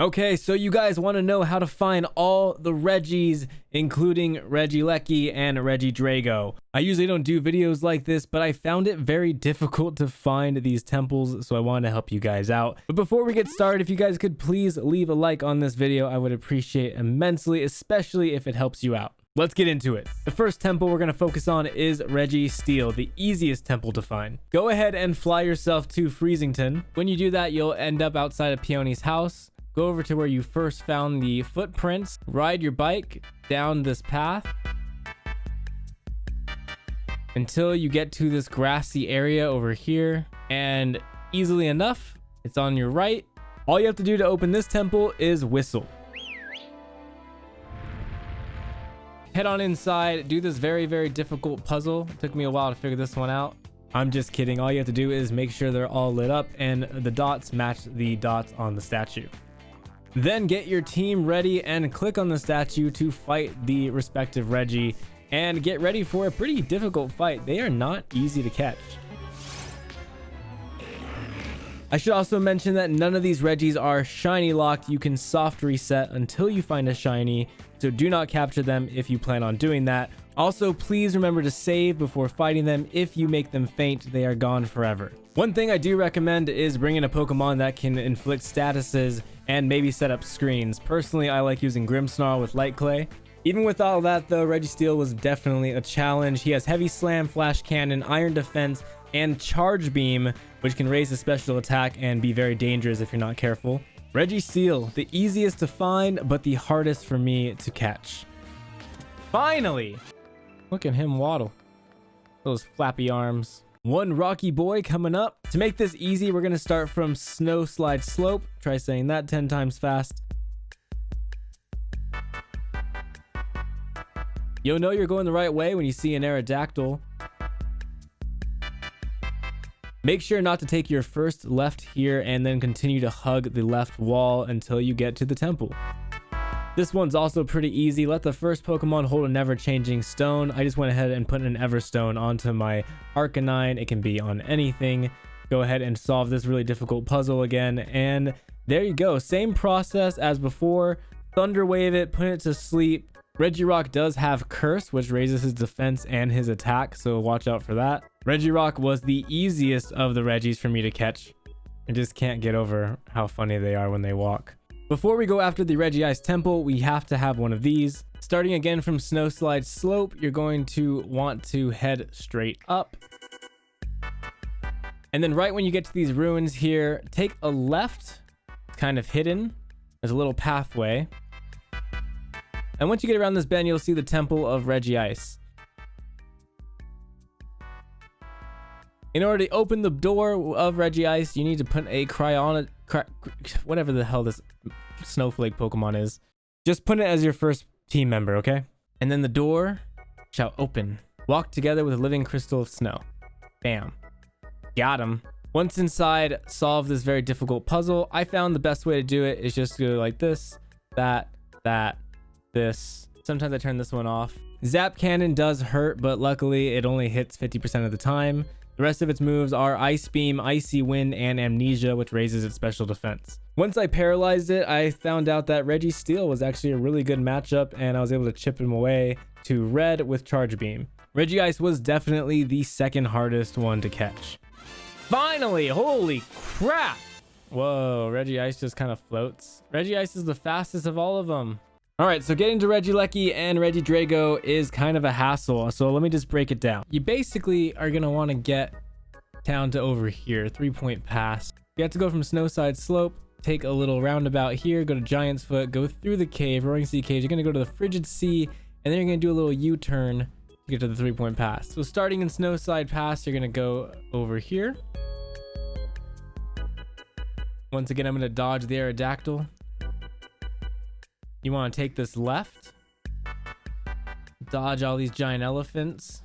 Okay, so you guys want to know how to find all the Reggies, including Reggie Lucky and Reggie Drago. I usually don't do videos like this, but I found it very difficult to find these temples, so I wanted to help you guys out. But before we get started, if you guys could please leave a like on this video, I would appreciate immensely, especially if it helps you out. Let's get into it. The first temple we're going to focus on is Reggie Steele, the easiest temple to find. Go ahead and fly yourself to Freezington. When you do that, you'll end up outside of Peony's house. Go over to where you first found the footprints, ride your bike down this path until you get to this grassy area over here, and easily enough, it's on your right. All you have to do to open this temple is whistle. Head on inside, do this very, very difficult puzzle. It took me a while to figure this one out. I'm just kidding. All you have to do is make sure they're all lit up and the dots match the dots on the statue. Then get your team ready and click on the statue to fight the respective Reggie, and get ready for a pretty difficult fight. They are not easy to catch. I should also mention that none of these Reggies are shiny locked. You can soft reset until you find a shiny, so do not capture them if you plan on doing that. Also, please remember to save before fighting them. If you make them faint, they are gone forever. One thing I do recommend is bringing a Pokemon that can inflict statuses and maybe set up screens. Personally, I like using Grimmsnarl with Light Clay. Even with all that though, Reggie Steele was definitely a challenge. He has Heavy Slam, Flash Cannon, Iron Defense, and Charge Beam, which can raise his special attack and be very dangerous if you're not careful. Reggie Steele, the easiest to find, but the hardest for me to catch. Finally! Look at him waddle. Those flappy arms. One Rocky Boy coming up. To make this easy, we're going to start from Snow Slide Slope. Try saying that 10 times fast. You'll know you're going the right way when you see an Aerodactyl. Make sure not to take your first left here and then continue to hug the left wall until you get to the temple. This one's also pretty easy. Let the first Pokemon hold a never-changing stone. I just went ahead and put an Everstone onto my Arcanine. It can be on anything. Go ahead and solve this really difficult puzzle again. And there you go. Same process as before. Thunder Wave it, put it to sleep. Reggie Rock does have Curse, which raises his defense and his attack, so watch out for that. Reggie Rock was the easiest of the Reggies for me to catch. I just can't get over how funny they are when they walk. Before we go after the Reggie Ice Temple, we have to have one of these. Starting again from Snow Slide Slope, you're going to want to head straight up. And then right when you get to these ruins here, take a left, kind of hidden. There's a little pathway. And once you get around this bend, you'll see the Temple of Reggie Ice. In order to open the door of Reggie Ice, you need to put a whatever the hell this snowflake Pokemon is. Just put it as your first team member, okay? And then the door shall open. Walk together with a living crystal of snow. Bam. Got him. Once inside, solve this very difficult puzzle. I found the best way to do it is just to go like this, that, this. Sometimes I turn this one off. Zap Cannon does hurt, but luckily it only hits 50% of the time. The rest of its moves are Ice Beam, Icy Wind, and Amnesia, which raises its special defense. Once I paralyzed it, I found out that Reggie Steele was actually a really good matchup, and I was able to chip him away to red with Charge Beam. Reggie Ice was definitely the second hardest one to catch. Finally! Holy crap! Whoa, Reggie Ice just kind of floats. Reggie Ice is the fastest of all of them. All right, so getting to Reggie Lucky and Reggie Drago is kind of a hassle, so let me just break it down. You basically are going to want to get down to over here, 3-point pass. You have to go from Snowside Slope, take a little roundabout here, go to Giant's Foot, go through the cave, Roaring Sea Cave. You're going to go to the Frigid Sea, and then you're going to do a little U-turn to get to the 3-point pass. So starting in Snowside Pass, you're going to go over here. Once again, I'm going to dodge the Aerodactyl. You want to take this left, dodge all these giant elephants.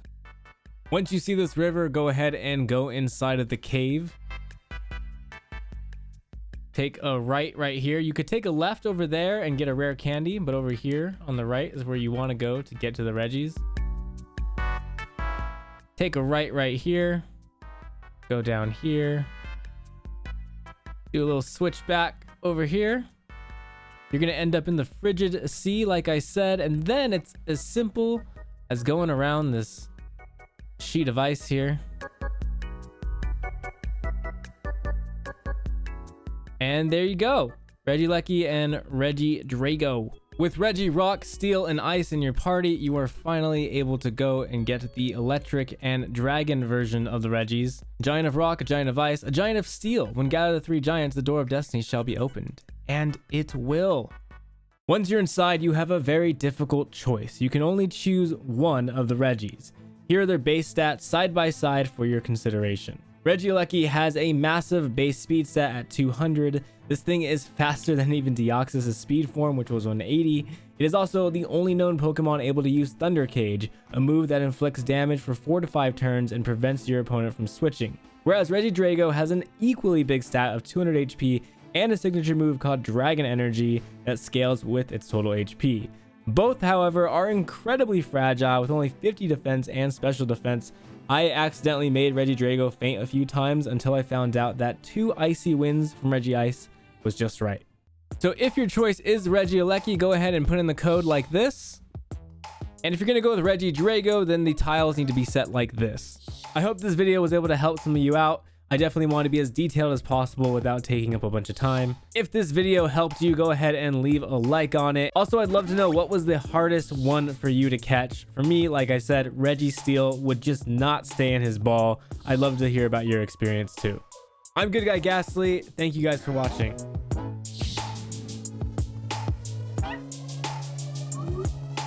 Once you see this river, go ahead and go inside of the cave. Take a right here. You could take a left over there and get a rare candy, but over here on the right is where you want to go to get to the Reggies. Take a right here. Go down here. Do a little switchback over here. You're going to end up in the frigid sea, like I said, and then it's as simple as going around this sheet of ice here. And there you go. Reggie Lucky and Reggie Drago. With Reggie Rock, Steel, and Ice in your party, you are finally able to go and get the electric and dragon version of the Reggies. Giant of Rock, a Giant of Ice, a Giant of Steel. When gather the 3 giants, the door of destiny shall be opened. And it will. Once you're inside, you have a very difficult choice. You can only choose one of the Reggies. Here are their base stats side by side for your consideration. Reggie Lucky has a massive base speed stat at 200. This thing is faster than even Deoxys' speed form, which was 180. It is also the only known Pokemon able to use Thunder Cage, a move that inflicts damage for 4 to 5 turns and prevents your opponent from switching. Whereas Reggie Drago has an equally big stat of 200 HP and a signature move called Dragon Energy that scales with its total HP. Both, however, are incredibly fragile with only 50 defense and special defense. I accidentally made Reggie Drago faint a few times until I found out that 2 icy wins from Reggie Ice was just right. So if your choice is Reggie Lucky, go ahead and put in the code like this. And if you're going to go with Reggie Drago, then the tiles need to be set like this. I hope this video was able to help some of you out. I definitely want to be as detailed as possible without taking up a bunch of time. If this video helped you, go ahead and leave a like on it. Also, I'd love to know what was the hardest one for you to catch. For me, like I said, Reggie Steele would just not stay in his ball. I'd love to hear about your experience too. I'm Goodguy Ghastly. Thank you guys for watching.